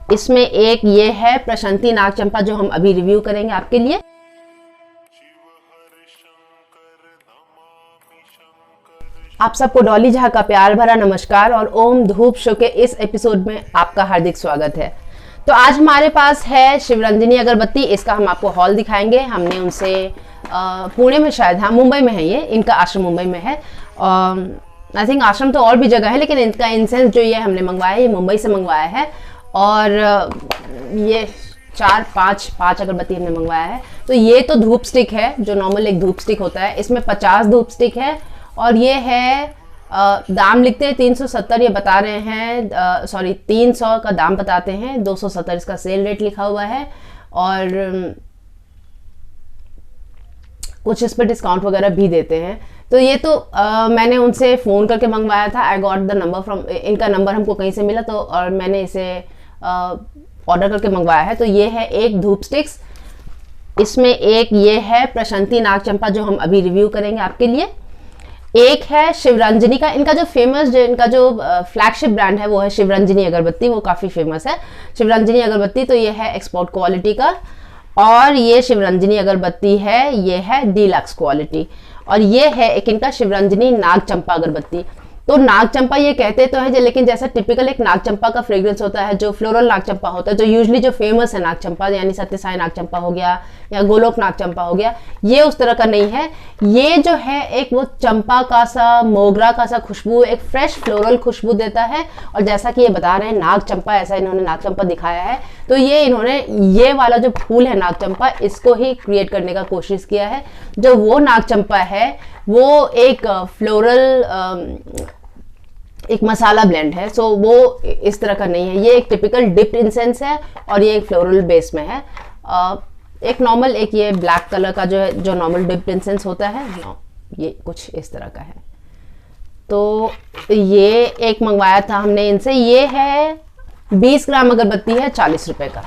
इसमें एक ये है प्रशांति नाग चंपा जो हम अभी रिव्यू करेंगे आपके लिए। आप सबको डॉली झा का प्यार भरा नमस्कार और ओम धूप शो के इस एपिसोड में आपका हार्दिक स्वागत है। तो आज हमारे पास है शिवरंजनी अगरबत्ती। इसका हम आपको हॉल दिखाएंगे। हमने उनसे पुणे में, शायद हाँ मुंबई में है, ये इनका आश्रम मुंबई में है। आई थिंक आश्रम तो और भी जगह है, लेकिन इनका इंसेंस जो ये हमने मंगवाया है ये मुंबई से मंगवाया है। और ये पाँच अगरबत्ती हमने मंगवाया है। तो ये तो धूप स्टिक है जो नॉर्मल एक धूप स्टिक होता है, इसमें 50 धूप स्टिक है। और ये है दाम लिखते हैं 370, ये बता रहे हैं 300 का दाम बताते हैं, 270 इसका सेल रेट लिखा हुआ है। और कुछ इस पर डिस्काउंट वगैरह भी देते हैं। तो ये तो मैंने उनसे फ़ोन करके मंगवाया था। I got the number from, इनका नंबर हमको कहीं से मिला तो, और मैंने इसे ऑर्डर करके मंगवाया है। तो ये है एक धूप स्टिक्स, इसमें एक ये है प्रशांति नाग चंपा जो हम अभी रिव्यू करेंगे आपके लिए। एक है शिवरंजनी का, इनका जो फेमस, जो इनका जो फ्लैगशिप ब्रांड है वो है शिवरंजनी अगरबत्ती, वो काफ़ी फेमस है शिवरंजनी अगरबत्ती। तो ये है एक्सपोर्ट क्वालिटी का। और ये शिवरंजनी अगरबत्ती है, ये है डीलक्स क्वालिटी। और ये है एक इनका शिवरंजनी नाग चंपा अगरबत्ती। तो नाग चंपा ये कहते तो है, लेकिन जैसा टिपिकल एक नाग चंपा का फ्रेग्रेंस होता है, जो फ्लोरल नाग चंपा होता है, जो यूजुअली जो फेमस है नाग चंपा, यानी सत्य साई नाग चंपा हो गया या गोलोक नाग चंपा हो गया, ये उस तरह का नहीं है। ये जो है एक वो चंपा का सा, मोगरा का सा खुशबू, एक फ्रेश फ्लोरल खुशबू देता है। और जैसा कि ये बता रहे हैं नाग चंपा, ऐसा इन्होंने नाग चंपा दिखाया है, तो ये इन्होंने ये वाला जो फूल है नाग चंपा, इसको ही क्रिएट करने का कोशिश किया है। जो वो नाग चंपा है वो एक फ्लोरल, एक मसाला ब्लेंड है। सो वो इस तरह का नहीं है, ये एक टिपिकल डिप्ड इंसेंस है और ये एक फ्लोरल बेस में है। एक नॉर्मल, एक ये ब्लैक कलर का जो है, जो नॉर्मल डिप्ड इंसेंस होता है, ये कुछ इस तरह का है। तो ये एक मंगवाया था हमने इनसे, ये है 20 ग्राम अगरबत्ती है, 40 रुपए का।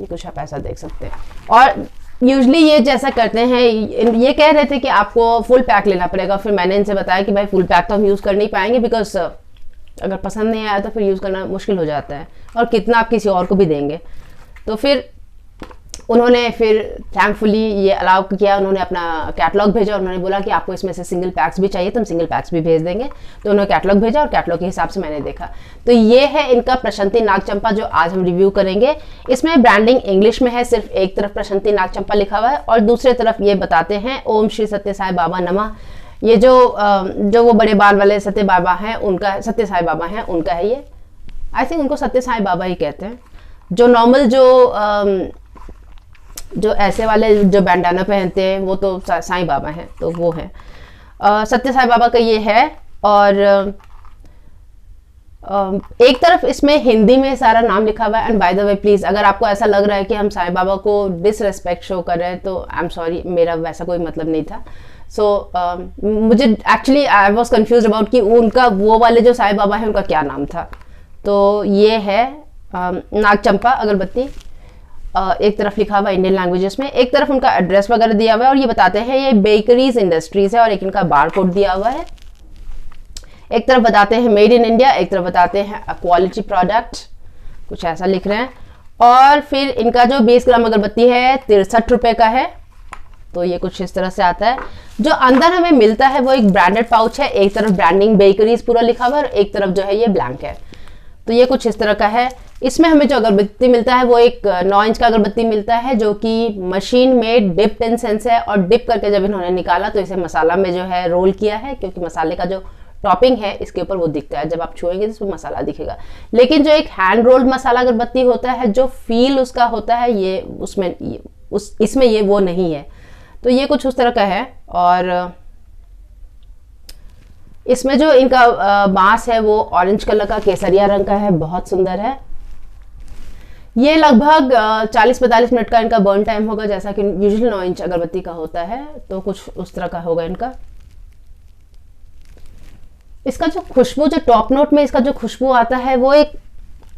ये कुछ आप ऐसा देख सकते हैं। और यूजली ये जैसा करते हैं, ये कह रहे थे कि आपको फुल पैक लेना पड़ेगा। फिर मैंने इनसे बताया कि भाई फुल पैक तो हम यूज़ कर नहीं पाएंगे, बिकॉज अगर पसंद नहीं आया तो फिर यूज़ करना मुश्किल हो जाता है, और कितना आप किसी और को भी देंगे। तो फिर उन्होंने फिर थैंकफुली ये अलाउ किया, उन्होंने अपना कैटलॉग भेजा और उन्होंने बोला कि आपको इसमें से सिंगल पैक्स भी चाहिए तो हम सिंगल पैक्स भी भेज देंगे। तो उन्होंने कैटलॉग भेजा और कैटलॉग के हिसाब से मैंने देखा। तो ये है इनका प्रशांति नाग चंपा जो आज हम रिव्यू करेंगे। इसमें ब्रांडिंग इंग्लिश में है, सिर्फ एक तरफ प्रशांति नाग चंपा लिखा हुआ है और दूसरे तरफ ये बताते हैं ओम श्री सत्य साई बाबा नमः। ये जो वो बड़े बाल वाले सत्य बाबा हैं उनका, सत्य साई बाबा हैं उनका है ये। आई थिंक उनको सत्य साई बाबा ही कहते हैं। जो नॉर्मल जो ऐसे वाले जो बैंडाना पहनते हैं वो तो साईं बाबा हैं, तो वो है सत्य साई बाबा का ये है। और एक तरफ इसमें हिंदी में सारा नाम लिखा हुआ है। And by the way please, अगर आपको ऐसा लग रहा है कि हम साईं बाबा को डिसरेस्पेक्ट शो कर रहे हैं तो आई एम सॉरी, मेरा वैसा कोई मतलब नहीं था। मुझे actually I was confuse about कि उनका वो वाले जो साईं बाबा है उनका क्या नाम था। तो ये है नाग चंपा अगरबत्ती। एक तरफ लिखा हुआ इंडियन लैंग्वेजेस में, एक तरफ उनका एड्रेस वगैरह दिया हुआ है और ये बताते हैं ये बेकरीज इंडस्ट्रीज है, और एक इनका बार कोड दिया हुआ है। एक तरफ बताते हैं मेड इन इंडिया, एक तरफ बताते हैं क्वालिटी प्रोडक्ट, कुछ ऐसा लिख रहे हैं। और फिर इनका जो 20 ग्राम अगरबत्ती है 63 रुपए का है। तो ये कुछ इस तरह से आता है। जो अंदर हमें मिलता है वो एक ब्रांडेड पाउच है, एक तरफ ब्रांडिंग बेकरीज पूरा लिखा हुआ है और एक तरफ जो है ये ब्लैंक है। तो ये कुछ इस तरह का है। इसमें हमें जो अगरबत्ती मिलता है वो एक 9 इंच का अगरबत्ती मिलता है, जो कि मशीन में डिप्ड इंसेंस है। और डिप करके जब इन्होंने निकाला तो इसे मसाला में जो है रोल किया है, क्योंकि मसाले का जो टॉपिंग है इसके ऊपर वो दिखता है, जब आप छुएंगे तो इसमें मसाला दिखेगा। लेकिन जो एक हैंड रोल्ड मसाला अगरबत्ती होता है, जो फील उसका होता है, ये उसमें इसमें ये वो नहीं है। तो ये कुछ उस तरह का है। और इसमें जो इनका बांस है वो ऑरेंज कलर का, केसरिया रंग का है, बहुत सुंदर है। ये लगभग 40-45 मिनट का इनका बर्न टाइम होगा, जैसा कि यूजुअल 9 इंच अगरबत्ती का होता है। तो कुछ उस तरह का होगा इनका। इसका जो खुशबू, जो टॉप नोट में इसका जो खुशबू आता है वो एक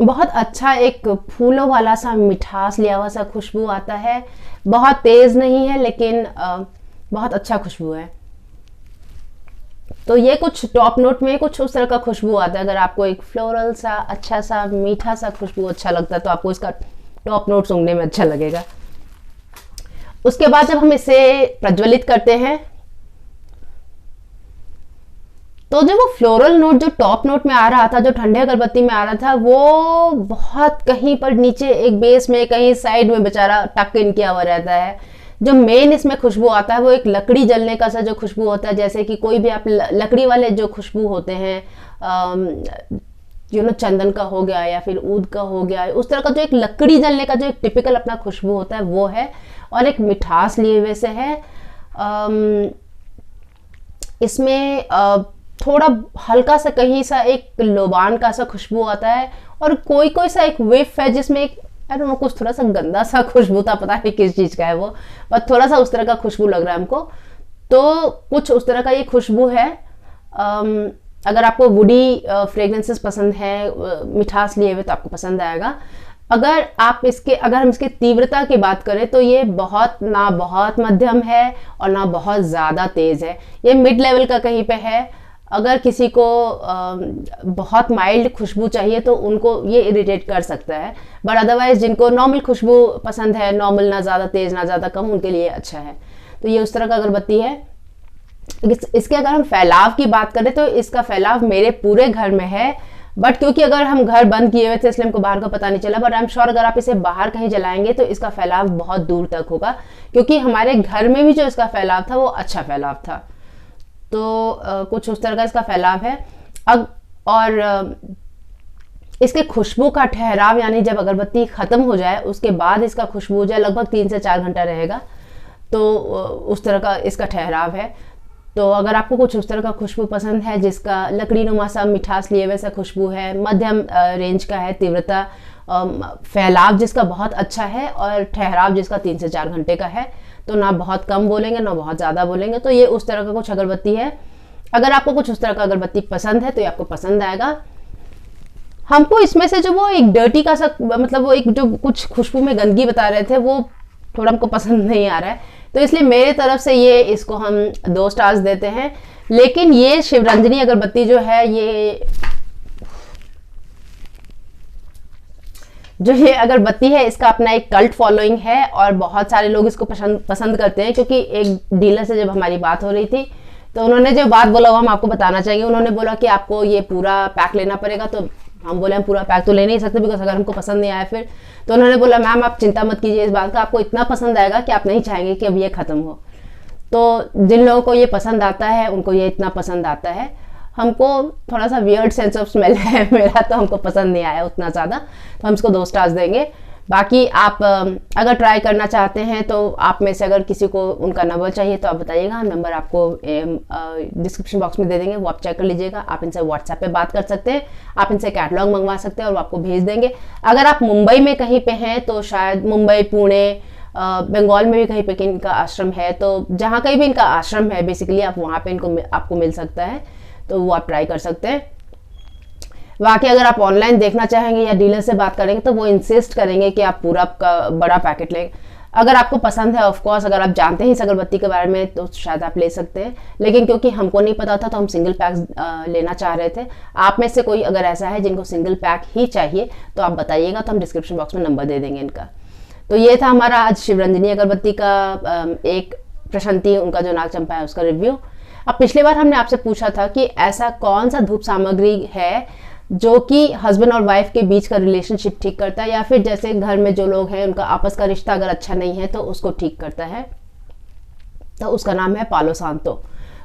बहुत अच्छा, एक फूलों वाला सा मिठास लिया हुआ सा खुशबू आता है। बहुत तेज नहीं है लेकिन बहुत अच्छा खुशबू है। तो ये कुछ टॉप नोट में कुछ उस तरह का खुशबू आता है। अगर आपको एक फ्लोरल सा अच्छा सा मीठा सा खुशबू अच्छा लगता है तो आपको इसका टॉप नोट सूंघने में अच्छा लगेगा। उसके बाद जब हम इसे प्रज्वलित करते हैं तो जो वो फ्लोरल नोट जो टॉप नोट में आ रहा था, जो ठंडे अगरबत्ती में आ रहा था, वो बहुत कहीं पर नीचे एक बेस में कहीं साइड में बेचारा टक इन किया हुआ रहता है। जो मेन इसमें खुशबू आता है वो एक लकड़ी जलने का सा जो खुशबू होता है, जैसे कि कोई भी आप लकड़ी वाले जो खुशबू होते हैं, चंदन का हो गया या फिर ऊद का हो गया, उस तरह का जो एक लकड़ी जलने का जो एक टिपिकल अपना खुशबू होता है वो है। और एक मिठास लिए हुए से है। इसमें थोड़ा हल्का सा कहीं सा एक लोबान का सा खुशबू आता है, और कोई कोई सा एक विफ है जिसमें एक आई डोंट नो कुछ थोड़ा सा गंदा सा खुशबू था, पता नहीं किस चीज का है वो, पर थोड़ा सा उस तरह का खुशबू लग रहा है हमको। तो कुछ उस तरह का ये खुशबू है। अगर आपको वुडी फ्रेग्रेंसेस पसंद है, मिठास लिए हुए, तो आपको पसंद आएगा। अगर हम इसके तीव्रता की बात करें तो ये ना बहुत मध्यम है और ना बहुत ज़्यादा तेज़ है, ये मिड लेवल का कहीं पे है। अगर किसी को बहुत माइल्ड खुशबू चाहिए तो उनको ये इरिटेट कर सकता है, बट अदरवाइज जिनको नॉर्मल खुशबू पसंद है, नॉर्मल, ना ज़्यादा तेज़ ना ज़्यादा कम, उनके लिए अच्छा है। तो ये उस तरह का अगरबत्ती है। इसके अगर हम फैलाव की बात करें तो इसका फैलाव मेरे पूरे घर में है, बट क्योंकि अगर हम घर बंद किए हुए थे इसलिए हमको बाहर का पता नहीं चला, बट आई एम श्योर अगर आप इसे बाहर कहीं जलाएंगे तो इसका फैलाव बहुत दूर तक होगा, क्योंकि हमारे घर में भी जो इसका फैलाव था वो अच्छा फैलाव था। तो कुछ उस तरह का इसका फैलाव है। और इसके खुशबू का ठहराव, यानी जब अगरबत्ती ख़त्म हो जाए उसके बाद इसका खुशबू जो है लगभग 3 से 4 घंटा रहेगा, तो उस तरह का इसका ठहराव है। तो अगर आपको कुछ उस तरह का खुशबू पसंद है जिसका लकड़ी नुमा सा मिठास लिए वैसा खुशबू है, मध्यम रेंज का है, तीव्रता, फैलाव जिसका बहुत अच्छा है और ठहराव जिसका 3 से 4 घंटे का है, तो ना बहुत कम बोलेंगे ना बहुत ज़्यादा बोलेंगे, तो ये उस तरह का कुछ अगरबत्ती है। अगर आपको कुछ उस तरह का अगरबत्ती पसंद है तो ये आपको पसंद आएगा। हमको इसमें से जो वो एक डर्टी का सा, मतलब वो एक जो कुछ खुशबू में गंदगी बता रहे थे, वो थोड़ा हमको पसंद नहीं आ रहा है, तो इसलिए मेरे तरफ से इसको हम 2 स्टार्स देते हैं। लेकिन ये शिवरंजनी अगरबत्ती जो है, ये अगरबत्ती है, इसका अपना एक कल्ट फॉलोइंग है और बहुत सारे लोग इसको पसंद करते हैं। क्योंकि एक डीलर से जब हमारी बात हो रही थी तो उन्होंने जो बात बोला वो हम आपको बताना चाहेंगे। उन्होंने बोला कि आपको ये पूरा पैक लेना पड़ेगा, तो हम बोले हम पूरा पैक तो ले नहीं सकते, बिकॉज अगर हमको पसंद नहीं आया फिर। तो उन्होंने बोला मैम आप चिंता मत कीजिए इस बात का, आपको इतना पसंद आएगा कि आप नहीं चाहेंगे कि अब ये ख़त्म हो। तो जिन लोगों को ये पसंद आता है उनको ये इतना पसंद आता है। हमको थोड़ा सा वियर्ड सेंस ऑफ स्मेल है मेरा, तो हमको पसंद नहीं आया उतना ज़्यादा, तो हम इसको 2 स्टार्स देंगे। बाकी आप अगर ट्राई करना चाहते हैं तो आप में से अगर किसी को उनका नंबर चाहिए तो आप बताइएगा, हम नंबर आपको डिस्क्रिप्शन बॉक्स में दे देंगे, वो आप चेक कर लीजिएगा। आप इनसे व्हाट्सएप पे बात कर सकते हैं, आप इनसे कैटलॉग मंगवा सकते हैं और वो आपको भेज देंगे। अगर आप मुंबई में कहीं पे हैं तो शायद मुंबई, पुणे, बंगाल में भी कहीं पे इनका आश्रम है, तो जहाँ कहीं भी इनका आश्रम है बेसिकली आप वहाँ पे आपको मिल सकता है, तो वो आप ट्राई कर सकते हैं। बाकी अगर आप ऑनलाइन देखना चाहेंगे या डीलर से बात करेंगे तो वो इंसिस्ट करेंगे कि आप पूरा का बड़ा पैकेट लें। अगर आपको पसंद है, ऑफ कोर्स अगर आप जानते हैं इस अगरबत्ती के बारे में तो शायद आप ले सकते हैं, लेकिन क्योंकि हमको नहीं पता था तो हम सिंगल पैक लेना चाह रहे थे। आप में से कोई अगर ऐसा है जिनको सिंगल पैक ही चाहिए तो आप बताइएगा, तो हम डिस्क्रिप्शन बॉक्स में नंबर दे देंगे इनका। तो ये था हमारा आज शिवरंजनी अगरबत्ती का एक प्रशांति, उनका जो नाग चंपा है उसका रिव्यू। अब पिछली बार हमने आपसे पूछा था कि ऐसा कौन सा धूप सामग्री है जो कि हस्बैंड और वाइफ के बीच का रिलेशनशिप ठीक करता है, या फिर जैसे घर में जो लोग हैं उनका आपस का रिश्ता अगर अच्छा नहीं है तो उसको ठीक करता है। तो उसका नाम है पालो सांतो।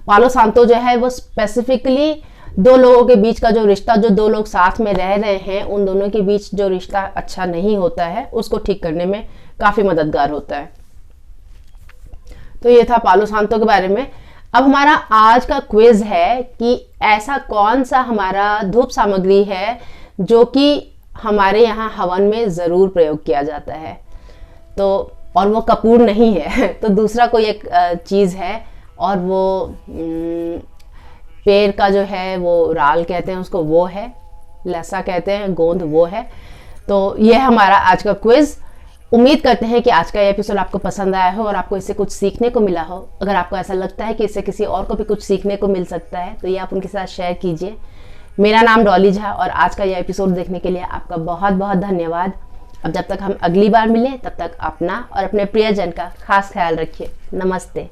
पालो सांतो जो है वो स्पेसिफिकली 2 लोगों के बीच का जो रिश्ता, जो 2 लोग साथ में रह रहे हैं उन दोनों के बीच जो रिश्ता अच्छा नहीं होता है उसको ठीक करने में काफ़ी मददगार होता है। तो ये था पालो सांतो के बारे में। अब हमारा आज का क्विज है कि ऐसा कौन सा हमारा धूप सामग्री है जो कि हमारे यहाँ हवन में ज़रूर प्रयोग किया जाता है, तो और वो कपूर नहीं है तो दूसरा कोई एक चीज़ है, और वो पेड़ का जो है वो राल कहते हैं उसको, वो है लसा कहते हैं, गोंद वो है। तो ये है हमारा आज का क्विज। उम्मीद करते हैं कि आज का ये एपिसोड आपको पसंद आया हो और आपको इससे कुछ सीखने को मिला हो। अगर आपको ऐसा लगता है कि इससे किसी और को भी कुछ सीखने को मिल सकता है तो ये आप उनके साथ शेयर कीजिए। मेरा नाम डॉली झा और आज का ये एपिसोड देखने के लिए आपका बहुत बहुत धन्यवाद। अब जब तक हम अगली बार मिलें तब तक अपना और अपने प्रियजन का खास ख्याल रखिए। नमस्ते।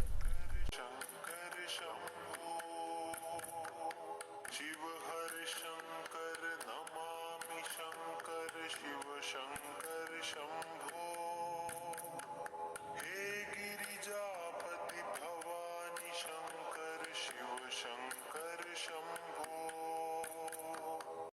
शिव हर शंकर नमामि शंकर शिव शंकर शंभो।